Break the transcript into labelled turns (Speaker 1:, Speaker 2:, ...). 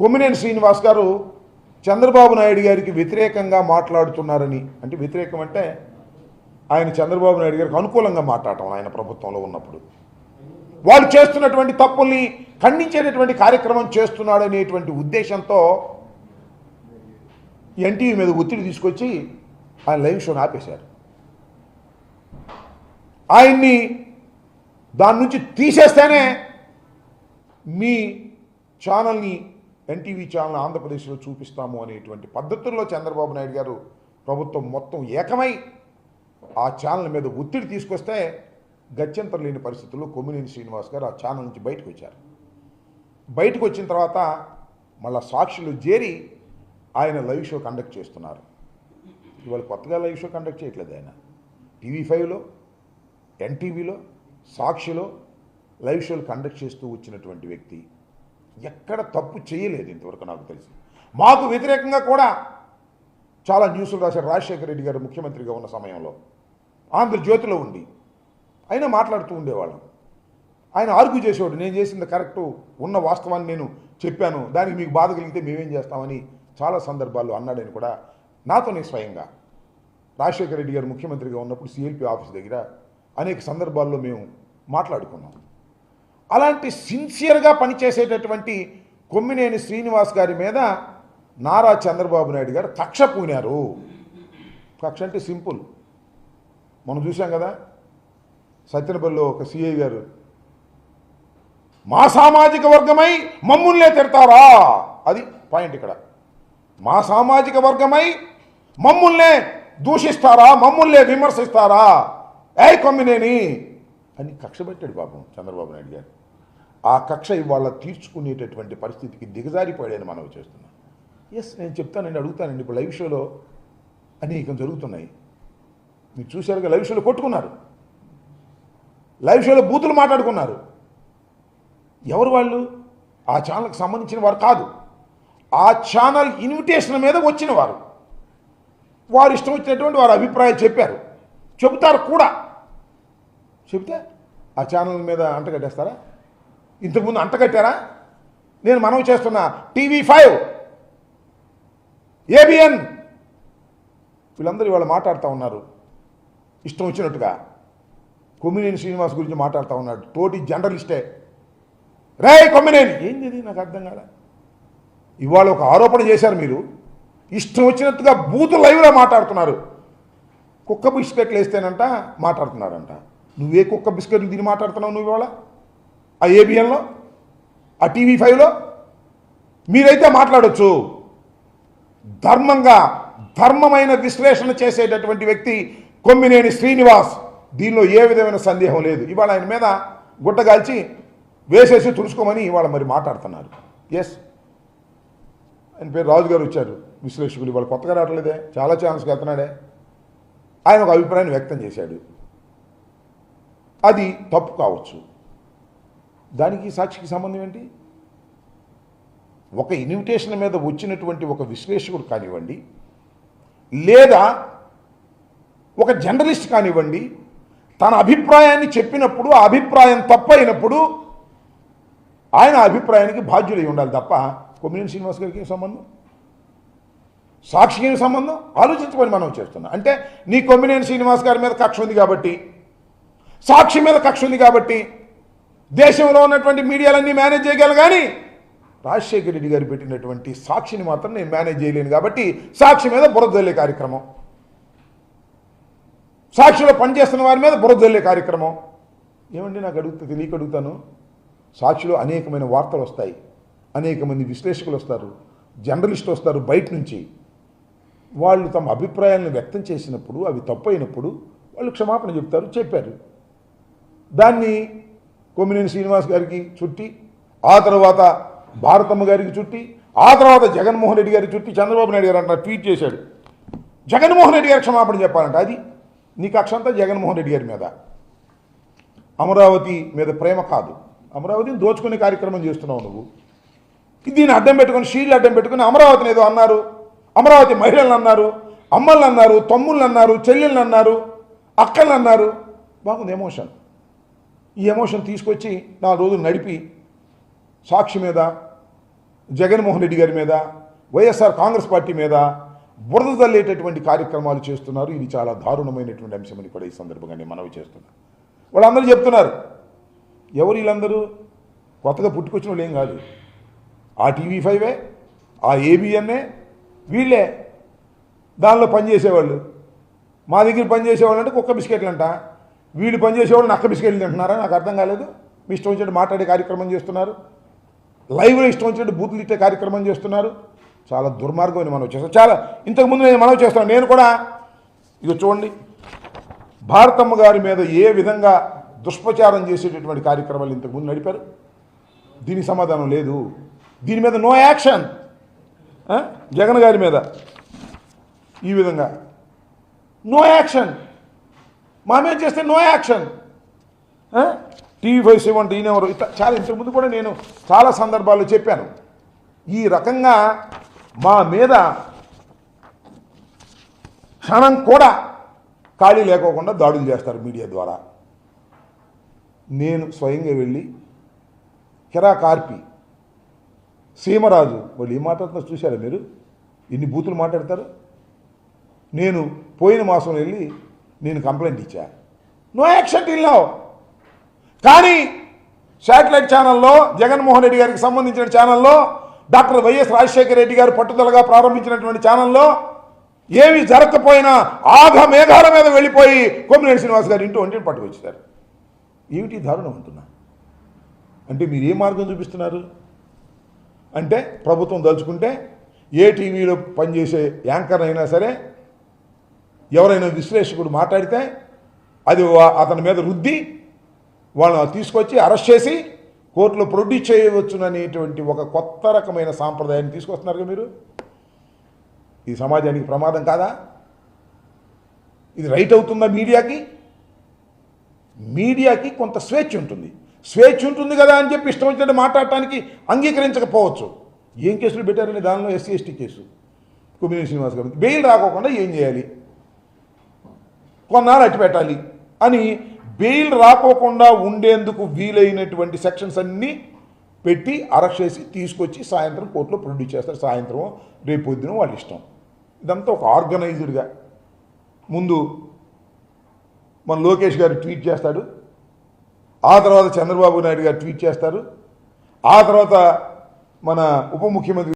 Speaker 1: కొమ్మినేని శ్రీనివాస్ గారు చంద్రబాబు నాయుడు గారికి వ్యతిరేకంగా మాట్లాడుతున్నారని, అంటే వ్యతిరేకం అంటే ఆయన చంద్రబాబు నాయుడు గారికి అనుకూలంగా మాట్లాడటం, ఆయన ప్రభుత్వంలో ఉన్నప్పుడు వాళ్ళు చేస్తున్నటువంటి తప్పుల్ని ఖండించేటటువంటి కార్యక్రమం చేస్తున్నాడనేటువంటి ఉద్దేశంతో ఎన్టీవీ మీద ఒత్తిడి తీసుకొచ్చి ఆయన లైవ్ షోని ఆపేశారు. ఆయన్ని దాని నుంచి తీసేస్తేనే మీ ఛానల్ని, ఎన్టీవీ ఛానల్ ఆంధ్రప్రదేశ్లో చూపిస్తాము అనేటువంటి పద్ధతుల్లో చంద్రబాబు నాయుడు గారు ప్రభుత్వం మొత్తం ఏకమై ఆ ఛానల్ మీద ఒత్తిడి తీసుకొస్తే గత్యంతరం లేని పరిస్థితుల్లో కొమ్మినేని శ్రీనివాస్ గారు ఆ ఛానల్ నుంచి బయటకు వచ్చారు. బయటకు వచ్చిన తర్వాత మళ్ళీ సాక్షులు చేరి ఆయన లైవ్ షో కండక్ట్ చేస్తున్నారు. ఇవాళ కొత్తగా లైవ్ షో కండక్ట్ చేయట్లేదు. ఆయన TV5లో, ఎన్టీవీలో, సాక్షిలో లైవ్ షోలు కండక్ట్ చేస్తూ వచ్చినటువంటి వ్యక్తి. ఎక్కడ తప్పు చేయలేదు ఇంతవరకు నాకు తెలిసి. మాకు వ్యతిరేకంగా కూడా చాలా న్యూస్లు రాశారు. రాజశేఖర రెడ్డి గారు ముఖ్యమంత్రిగా ఉన్న సమయంలో ఆంధ్రజ్యోతిలో ఉండి అయినా మాట్లాడుతూ ఉండేవాళ్ళం. ఆయన ఆర్గ్యూ చేసేవాడు, నేను చేసింది కరెక్టు, ఉన్న వాస్తవాన్ని నేను చెప్పాను, దానికి మీకు బాధ కలిగితే మేమేం చేస్తామని చాలా సందర్భాల్లో అన్నాడని కూడా నాతోనే స్వయంగా రాజశేఖర రెడ్డి గారు ముఖ్యమంత్రిగా ఉన్నప్పుడు CLP ఆఫీస్ దగ్గర అనేక సందర్భాల్లో మేము మాట్లాడుకున్నాం. అలాంటి సిన్సియర్గా పనిచేసేటటువంటి కొమ్మినేని శ్రీనివాస్ గారి మీద నారా చంద్రబాబు నాయుడు గారు కక్ష పూనారు. కక్ష అంటే సింపుల్, మనం చూసాం కదా, సత్యనపల్లిలో ఒక CI గారు మా సామాజిక వర్గమై మమ్ముల్నే తిడతారా, అది పాయింట్ ఇక్కడ. మా సామాజిక వర్గమై మమ్ముల్నే దూషిస్తారా, మమ్ముల్నే విమర్శిస్తారా, ఏ కొమ్మినేని అని కక్ష పెట్టాడు పాపం చంద్రబాబు నాయుడు గారు. ఆ కక్ష ఇవాళ తీర్చుకునేటటువంటి పరిస్థితికి దిగజారిపోయాడని మనవి చేస్తున్నాం. ఎస్, నేను చెప్తానండి, అడుగుతానండి. ఇప్పుడు లైవ్ షోలో అనేకం జరుగుతున్నాయి, మీరు చూశారుగా. లైవ్ షోలో కొట్టుకున్నారు, లైవ్ షోలో బూతులు మాట్లాడుకున్నారు. ఎవరు వాళ్ళు? ఆ ఛానల్కి సంబంధించిన వారు కాదు, ఆ ఛానల్ ఇన్విటేషన్ మీద వచ్చిన వారు. వారు ఇష్టం వచ్చినటువంటి వారు అభిప్రాయం చెప్పారు, చెబుతారు కూడా. చెబితే ఆ ఛానల్ మీద అంటగట్టేస్తారా? ఇంతకుముందు అంటగట్టారా? నేను మనవి చేస్తున్నా, TV5, ABN వీళ్ళందరూ ఇవాళ మాట్లాడుతూ ఉన్నారు ఇష్టం వచ్చినట్టుగా. కొమ్మినేని శ్రీనివాస్ గురించి మాట్లాడుతూ ఉన్నాడు, తోటి జర్నలిస్టే. రే కొమ్మినేని, ఏంది నాకు అర్థం కాలే. ఇవాళ ఒక ఆరోపణ చేశారు మీరు, ఇష్టం వచ్చినట్టుగా బూతు లైవ్లో మాట్లాడుతున్నారు. కుక్క బిస్కెట్లు వేస్తేనంట మాట్లాడుతున్నారంట. నువ్వే కుక్క బిస్కెట్లు తిని మాట్లాడుతున్నావు నువ్వు ఇవాళ? ఆ ABNలో, ఆ TV5లో మీరైతే మాట్లాడొచ్చు. ధర్మంగా, ధర్మమైన విశ్లేషణ చేసేటటువంటి వ్యక్తి కొమ్మినేని శ్రీనివాస్. దీనిలో ఏ విధమైన సందేహం లేదు. ఇవాళ ఆయన మీద గుట్టగాల్చి వేసేసి తుడుచుకోమని ఇవాళ మరి మాట్లాడుతున్నారు. ఎస్, ఆయన పేరు రాజు గారు వచ్చారు, విశ్లేషకులు. ఇవాళ కొత్తగా రావట్లేదే, చాలా ఛానల్స్కి వెళ్తున్నాడే. ఆయన ఒక అభిప్రాయాన్ని వ్యక్తం చేశాడు, అది తప్పు కావచ్చు. దానికి సాక్షికి సంబంధం ఏంటి? ఒక ఇన్విటేషన్ మీద వచ్చినటువంటి ఒక విశ్లేషకుడు కానివ్వండి, లేదా ఒక జర్నలిస్ట్ కానివ్వండి, తన అభిప్రాయాన్ని చెప్పినప్పుడు ఆ అభిప్రాయం తప్పైనప్పుడు ఆయన అభిప్రాయానికి బాధ్యులై ఉండాలి తప్ప కొమ్మినేని శ్రీనివాస్ గారికి ఏం సంబంధం, సాక్షికి ఏం సంబంధం? ఆలోచించుకొని మనం చేస్తున్నాం. అంటే నీ కొమ్మినేని శ్రీనివాస్ గారి మీద కక్ష ఉంది కాబట్టి, సాక్షి మీద కక్ష ఉంది కాబట్టి దేశంలో ఉన్నటువంటి మీడియాలన్నీ మేనేజ్ చేయగలను, కానీ రాజశేఖర రెడ్డి గారు పెట్టినటువంటి సాక్షిని మాత్రం నేను మేనేజ్ చేయలేను కాబట్టి సాక్షి మీద బురద జల్లే కార్యక్రమం, సాక్షిలో పనిచేస్తున్న వారి మీద బురద జల్లే కార్యక్రమం. ఏమండి నాకు తెలియక అడుగుతాను. సాక్షిలో అనేకమైన వార్తలు వస్తాయి, అనేక మంది విశ్లేషకులు వస్తారు, జర్నలిస్టులు వస్తారు బయట నుంచి. వాళ్ళు తమ అభిప్రాయాలను వ్యక్తం చేసినప్పుడు అవి తప్పు అయినప్పుడు వాళ్ళు క్షమాపణ చెప్తారు, చెప్పారు. దాన్ని కొమ్మినేని శ్రీనివాస్ గారికి చుట్టి, ఆ తర్వాత భారతమ్మ గారికి చుట్టి, ఆ తర్వాత జగన్మోహన్ రెడ్డి గారికి చుట్టి, చంద్రబాబు నాయుడు గారు అంటారు ట్వీట్ చేశాడు, జగన్మోహన్ రెడ్డి గారికి క్షమాపణ చెప్పాలంట. అది నీ కక్ష అంతా జగన్మోహన్ రెడ్డి గారి మీద. అమరావతి మీద ప్రేమ కాదు, అమరావతిని దోచుకునే కార్యక్రమం చేస్తున్నావు నువ్వు. దీన్ని అడ్డం పెట్టుకుని, షీల్డ్ అడ్డం పెట్టుకుని అమరావతిని ఏదో అన్నారు, అమరావతి మహిళలను అన్నారు, అమ్మల్ని అన్నారు, తమ్ముళ్ళని అన్నారు, చెల్లెళ్ళని అన్నారు, అక్కల్ని అన్నారు. బాగుంది ఎమోషన్. ఈ ఎమోషన్ తీసుకొచ్చి 4 రోజులు నడిపి సాక్షి మీద జగన్మోహన్ రెడ్డి గారి మీద, వైఎస్ఆర్ కాంగ్రెస్ పార్టీ మీద బురద తల్లేటటువంటి కార్యక్రమాలు చేస్తున్నారు. ఇది చాలా దారుణమైనటువంటి అంశమని కూడా ఈ సందర్భంగా నేను మనవి చేస్తున్నాను. వాళ్ళందరూ చెప్తున్నారు. ఎవరు వీళ్ళందరూ? కొత్తగా పుట్టుకొచ్చిన వాళ్ళు ఏం కాదు. ఆ TV5 ఆ ABN వీళ్ళే దానిలో పనిచేసేవాళ్ళు. మా దగ్గర పనిచేసేవాళ్ళు అంటే కుక్క బిస్కెట్లు అంట, వీళ్ళు పనిచేసేవాళ్ళు నక్క బిస్కెట్లు తింటున్నారా? నాకు అర్థం కాలేదు. మీ ఇష్టం వచ్చినట్టు మాట్లాడే కార్యక్రమం చేస్తున్నారు, లైవ్లో ఇష్టం వచ్చినట్టు బూతులు ఇచ్చే కార్యక్రమం చేస్తున్నారు. చాలా దుర్మార్గం అని మనం చేస్తాం. చాలా ఇంతకుముందు నేను మనవి చేస్తాను. నేను కూడా ఇక చూడండి, భారతమ్మ గారి మీద ఏ విధంగా దుష్ప్రచారం చేసేటటువంటి కార్యక్రమాలు ఇంతకుముందు నడిపారు. దీనికి సమాధానం లేదు. దీని మీద నో యాక్షన్. జగన్ గారి మీద ఈ విధంగా నో యాక్షన్, మా మీద చేస్తే నో యాక్షన్. TV5 7 ఈయనెవరు? చాలా ఇంతకుముందు కూడా నేను చాలా సందర్భాల్లో చెప్పాను. ఈ రకంగా మా మీద క్షణం కూడా ఖాళీ లేకోకుండా దాడులు చేస్తారు మీడియా ద్వారా. నేను స్వయంగా వెళ్ళి కిరా కార్పి, సీమరాజు వాళ్ళు ఏం మాట్లాడుతున్నారు చూశారా మీరు? ఎన్ని బూతులు మాట్లాడతారు. నేను పోయిన మాసం వెళ్ళి నేను కంప్లైంట్ ఇచ్చా, నో యాక్షన్ టిల్ నౌ. కానీ శాటిలైట్ ఛానల్లో, జగన్మోహన్ రెడ్డి గారికి సంబంధించిన ఛానల్లో, డాక్టర్ వైఎస్ రాజశేఖర రెడ్డి గారు పట్టుదలగా ప్రారంభించినటువంటి ఛానల్లో ఏమి జరగకపోయినా ఆఘ మేఘాల మీద వెళ్ళిపోయి కొమ్మినేని శ్రీనివాస్ గారు ఒంటిని పట్టుకొచ్చారు. ఏమిటి దారుణం అంటున్నా? అంటే మీరు ఏ మార్గం చూపిస్తున్నారు? అంటే ప్రభుత్వం దలుచుకుంటే ఏ టీవీలో పనిచేసే యాంకర్ అయినా సరే, ఎవరైనా విశ్లేషకుడు మాట్లాడితే అది అతని మీద రుద్ది వాళ్ళని తీసుకొచ్చి అరెస్ట్ చేసి కోర్టులో ప్రొడ్యూస్ చేయవచ్చుననేటువంటి ఒక కొత్త రకమైన సాంప్రదాయాన్ని తీసుకొస్తున్నారు మీరు. ఇది సమాజానికి ప్రమాదం కాదా? ఇది రైట్ అవుతుందా మీడియాకి? మీడియాకి కొంత స్వేచ్ఛ ఉంటుంది. స్వేచ్ఛ ఉంటుంది కదా అని చెప్పి ఇష్టం వచ్చినట్టు మాట్లాడటానికి అంగీకరించకపోవచ్చు. ఏం కేసులు పెట్టారని దానిలో SC ST case, Kommineni Srinivas గారు బెయిల్ రాకోకుండా ఏం చేయాలి, కొన్నాళ్ళు అట్టి పెట్టాలి అని బెయిల్ రాకోకుండా ఉండేందుకు వీలైనటువంటి సెక్షన్స్ అన్నీ పెట్టి అరెస్ట్ చేసి తీసుకొచ్చి సాయంత్రం కోర్టులో ప్రొడ్యూస్ చేస్తారు. సాయంత్రం రేపు పొద్దున వాళ్ళ ఇష్టం. ఇదంతా ఒక ఆర్గనైజ్డ్గా. ముందు మన లోకేష్ గారు ట్వీట్ చేస్తాడు, ఆ తర్వాత చంద్రబాబు నాయుడు గారు ట్వీట్ చేస్తారు, ఆ తర్వాత మన ఉప ముఖ్యమంత్రి